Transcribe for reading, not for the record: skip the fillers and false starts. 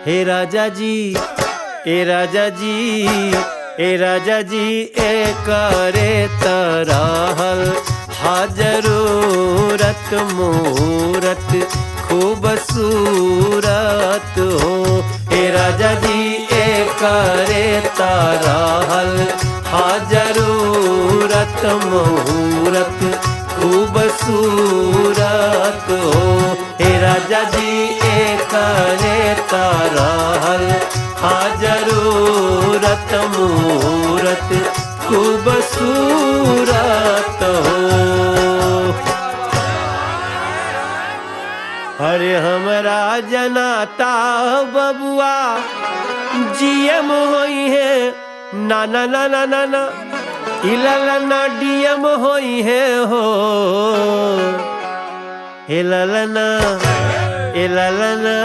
हे राजा जी, ए राजा जी, ए राजा जी, ए करे तरहल हाजरूरत मूरत खूबसूरत हो। ए राजा जी, ए करे तरहल हाजरूरत मूरत खूबसूरत हो। हे राजा जी, ए करे तरहल हाजरूरत मूरत खूबसूरत हो। अरे हमरा जनाता बबुआ जीएम होई है, ना ना ना ना ना ना इललना डीएम होई है हो। इललना इललना